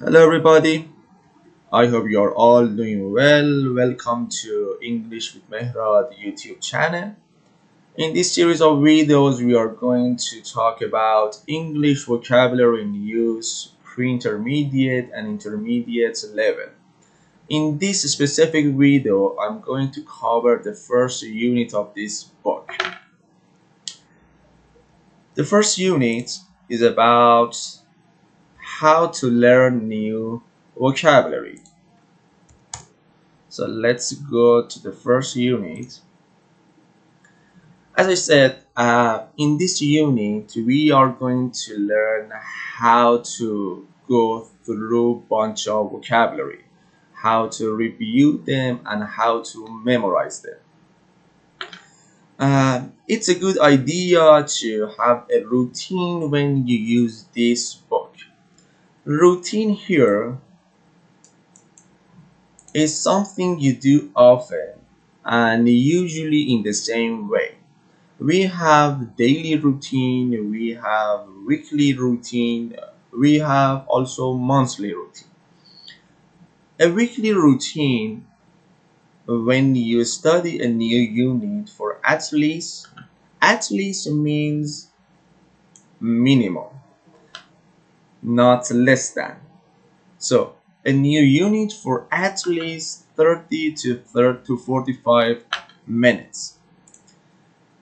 Hello, everybody. I hope you're all doing well. Welcome to English with Mehrad YouTube channel. In this series of videos, we are going to talk about English vocabulary in use, pre-intermediate and intermediate level. In this specific video, I'm going to cover the first unit of this book. The first unit is about how to learn new vocabulary. So let's go to the first unit. As I said, in this unit, we are going to learn how to go through a bunch of vocabulary, how to review them, and how to memorize them. It's a good idea to have a routine when you use this book. Routine here is something you do often and usually in the same way. We have daily routine, we have weekly routine, we have also monthly routine. A weekly routine, when you study a new unit for at least means minimum, not less than. So a new unit for at least 30 to 45 minutes.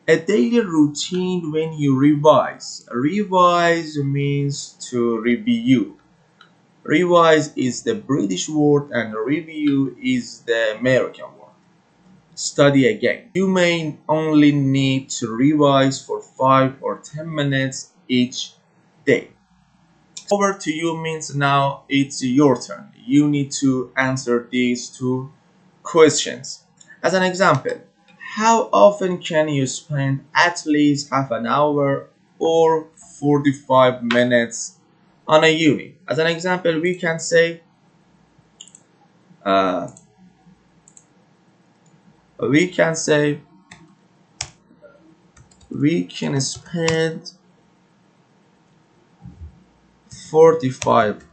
A daily routine when you revise. Revise means to review. Revise is the British word and review is the American word. Study again. You may only need to revise for 5 or 10 minutes each day. Over to you means now it's your turn. You need to answer these two questions. As an example, how often can you spend at least half an hour or 45 minutes on a unit? As an example, we can say uh, we can say we can spend 45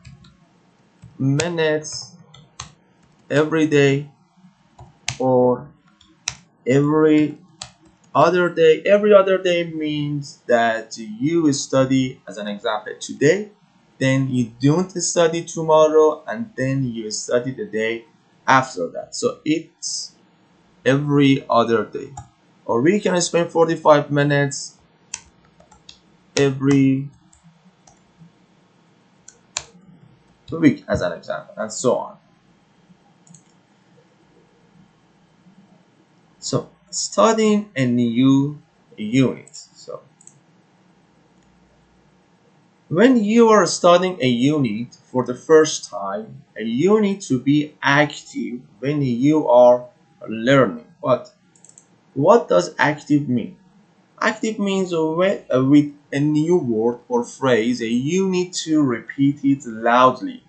minutes every day or every other day. Every other day means that you study, as an example, today, then you don't study tomorrow, and then you study the day after that. So it's every other day. Or we can spend 45 minutes every week, as an example, and so on. So studying a new unit. So when you are studying a unit for the first time, you need to be active when you are learning. But what does active mean? Active means with a new word or phrase, you need to repeat it loudly,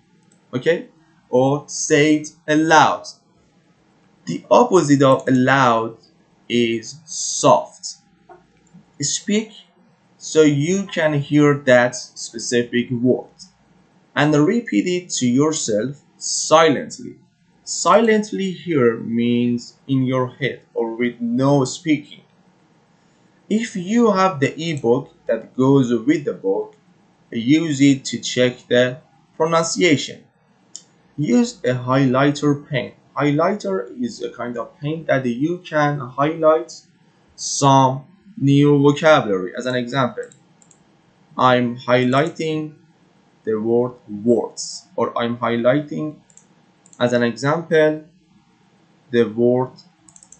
okay? Or say it aloud. The opposite of loud is soft. Speak so you can hear that specific word and repeat it to yourself silently. Silently here means in your head or with no speaking. If you have the ebook that goes with the book, use it to check the pronunciation. Use a highlighter pen. Highlighter is a kind of pen that you can highlight some new vocabulary. As an example, I'm highlighting the word words, or I'm highlighting, as an example, the word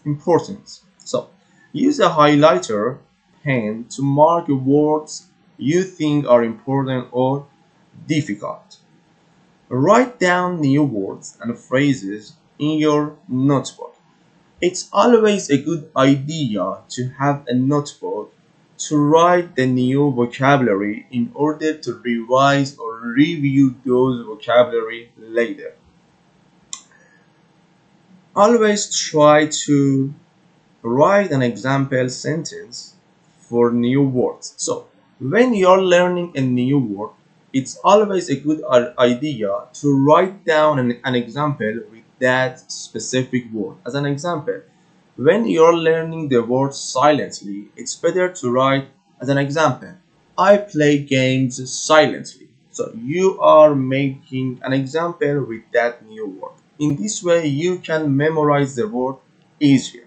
importance. So use a highlighter pen to mark words you think are important or difficult. Write down new words and phrases in your notebook. It's always a good idea to have a notebook to write the new vocabulary in order to revise or review those vocabulary later. Always try to write an example sentence for new words. So when you're learning a new word, it's always a good idea to write down an example with that specific word. As an example, when you're learning the word silently, it's better to write as an example, I play games silently. So you are making an example with that new word. In this way, you can memorize the word easier.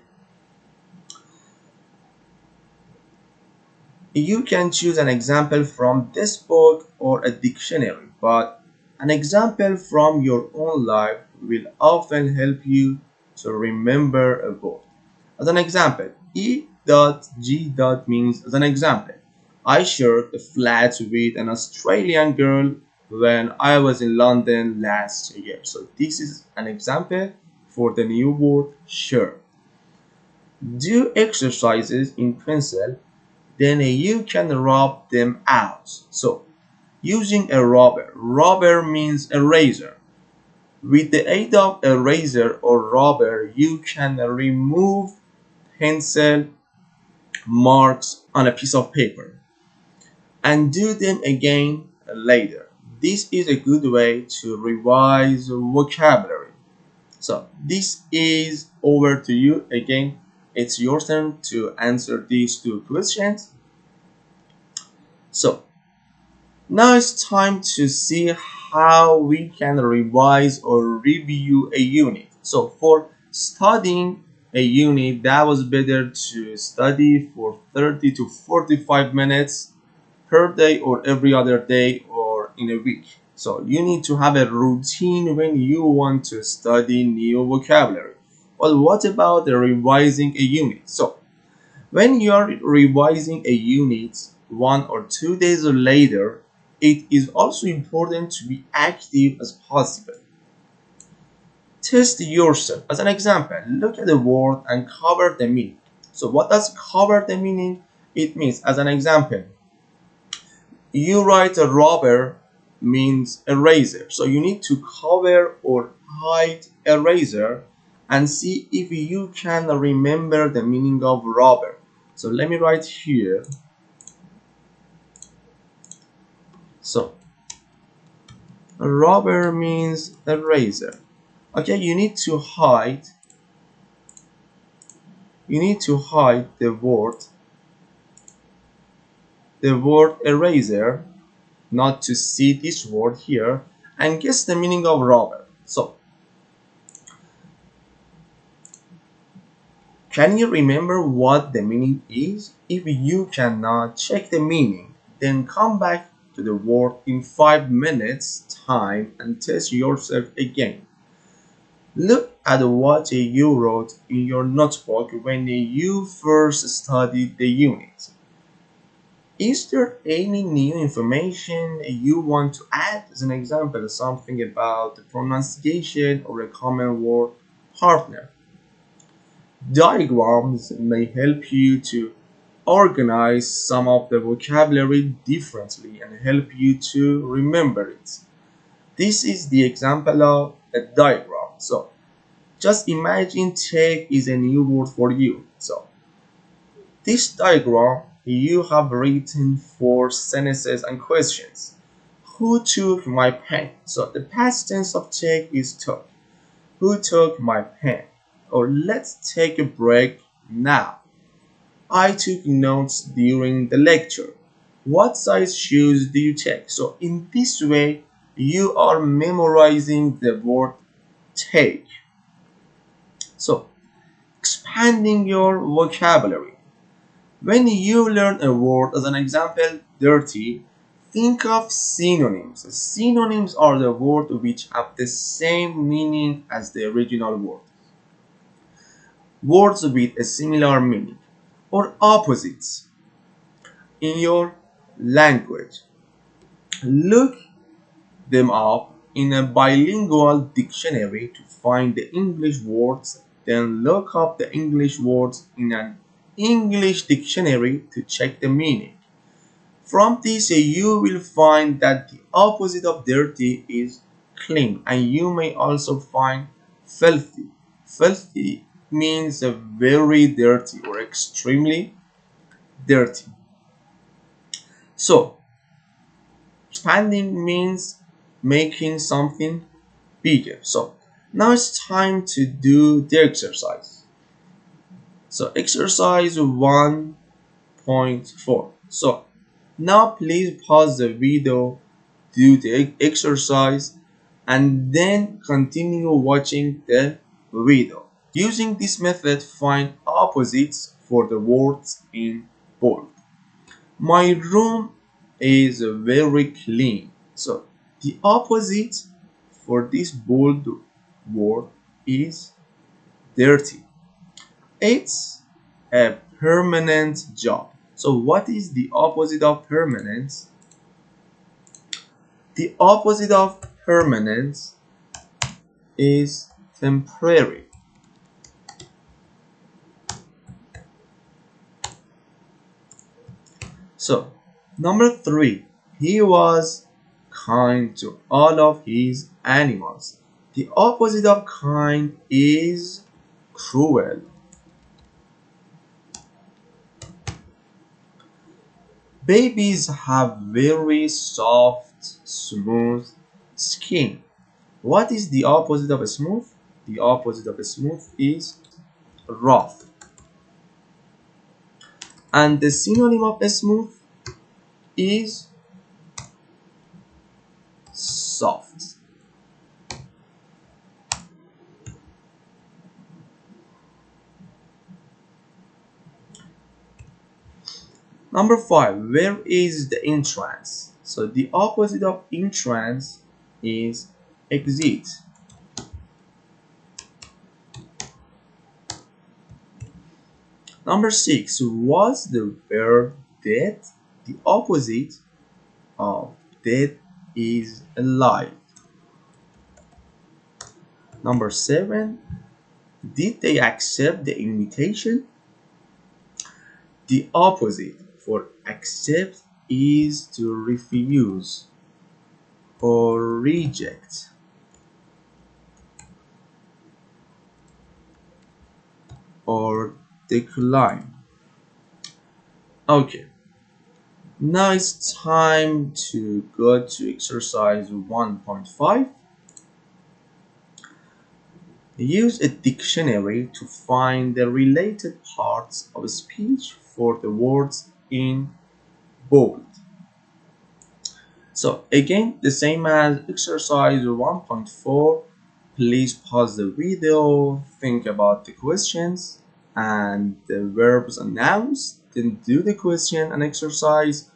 You can choose an example from this book or a dictionary, but an example from your own life will often help you to remember a word. As an example, E.G. means, as an example, I shared a flat with an Australian girl when I was in London last year. So this is an example for the new word share. Do exercises in pencil, then you can rub them out. So using a rubber. Rubber means eraser. With the aid of a razor or rubber, you can remove pencil marks on a piece of paper and do them again later. This is a good way to revise vocabulary. So this is over to you again. It's your turn to answer these two questions. So now it's time to see how we can revise or review a unit. So for studying a unit, that was better to study for 30 to 45 minutes per day or every other day or in a week. So you need to have a routine when you want to study new vocabulary. Well, what about the revising a unit? So when you're revising a unit 1 or 2 days later, it is also important to be active as possible. Test yourself. As an example, look at the word and cover the meaning. So what does cover the meaning? It means, as an example, you write a rubber means eraser. So you need to cover or hide eraser and see if you can remember the meaning of rubber. So let me write here. So rubber means eraser. Okay, you need to hide the word eraser, not to see this word here, and guess the meaning of rubber. So can you remember what the meaning is? If you cannot check the meaning, then come back to the word in 5 minutes time and test yourself again. Look at what you wrote in your notebook when you first studied the unit. Is there any new information you want to add? As an example, something about the pronunciation or a common word partner. Diagrams may help you to organize some of the vocabulary differently and help you to remember it. This is the example of a diagram. So just imagine take is a new word for you. So this diagram you have written for sentences and questions. Who took my pen? So the past tense of take is took. Who took my pen? Or let's take a break now. I took notes during the lecture. What size shoes do you take? So in this way, you are memorizing the word take. So expanding your vocabulary. When you learn a word, as an example, dirty, think of synonyms. Synonyms are the words which have the same meaning as the original word. Words with a similar meaning or opposites in your language. Look them up in a bilingual dictionary to find the English words, then look up the English words in an English dictionary to check the meaning. From this, you will find that the opposite of dirty is clean, and you may also find filthy. Filthy means very dirty or extremely dirty. So, expanding means making something bigger. So now it's time to do the exercise. So exercise 1.4. So now please pause the video, do the exercise, and then continue watching the video. Using this method, find opposites for the words in bold. My room is very clean. So the opposite for this bold word is dirty. It's a permanent job. So what is the opposite of permanence? The opposite of permanence is temporary. So, number 3, he was kind to all of his animals. The opposite of kind is cruel. Babies have very soft, smooth skin. What is the opposite of smooth? The opposite of smooth is rough. And the synonym of smooth is soft. Number 5, where is the entrance? So the opposite of entrance is exit. Number 6, was the verb dead? The opposite of dead is alive. Number 7, did they accept the invitation? The opposite for accept is to refuse or reject. Or decline. Okay, now it's time to go to exercise 1.5. Use a dictionary to find the related parts of speech for the words in bold. So again, the same as exercise 1.4, please pause the video, think about the questions and the verbs and nouns, then do the question and exercise,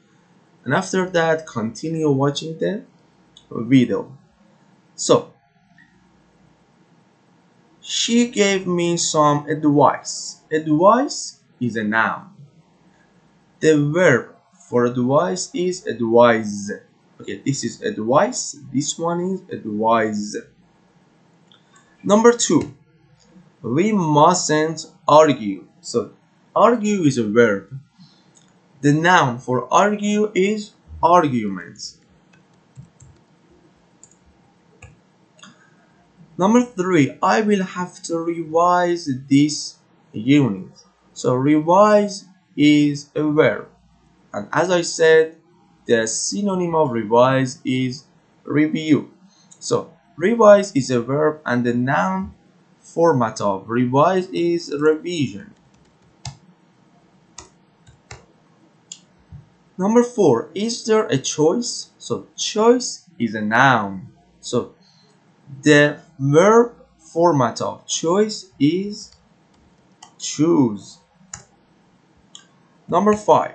and after that continue watching the video. So she gave me some advice. Advice is a noun. The verb for advice is advise. Okay, this is advice, this one is advise. Number 2, we mustn't argue. So argue is a verb. The noun for argue is argument. Number 3, I will have to revise this unit. So revise is a verb. And as I said, the synonym of revise is review. So revise is a verb and the noun format of revise is revision. Number 4, is there a choice? So choice is a noun. So the verb format of choice is choose. Number 5,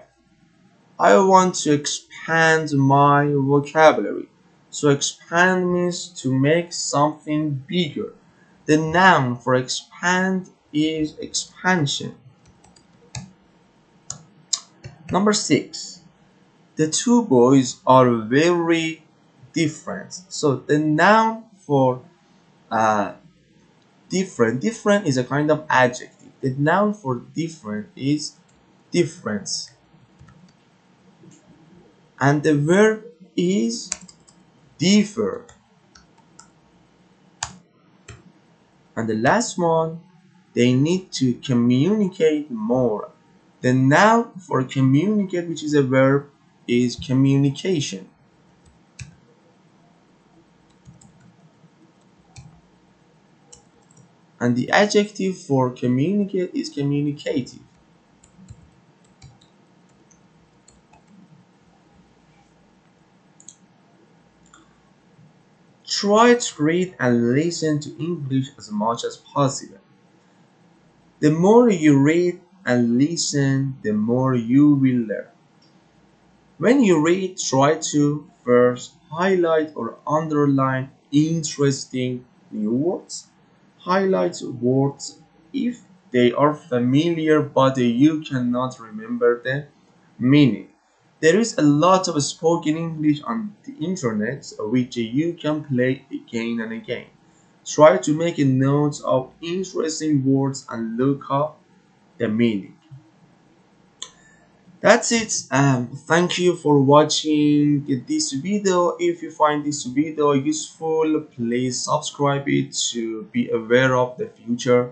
I want to expand my vocabulary. So expand means to make something bigger. The noun for expand is expansion. Number 6, the two boys are very different. So the noun for different is a kind of adjective. The noun for different is difference. And the verb is differ. And the last one, they need to communicate more. The noun for communicate, which is a verb, is communication. And the adjective for communicate is communicative. Try to read and listen to English as much as possible. The more you read and listen, the more you will learn. When you read, try to first highlight or underline interesting new words. Highlight words if they are familiar but you cannot remember the meaning. There is a lot of spoken English on the internet which you can play again and again. Try to make a note of interesting words and look up the meaning. That's it. Thank you for watching this video. If you find this video useful, please subscribe it to be aware of the future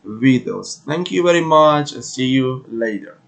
videos. Thank you very much and see you later.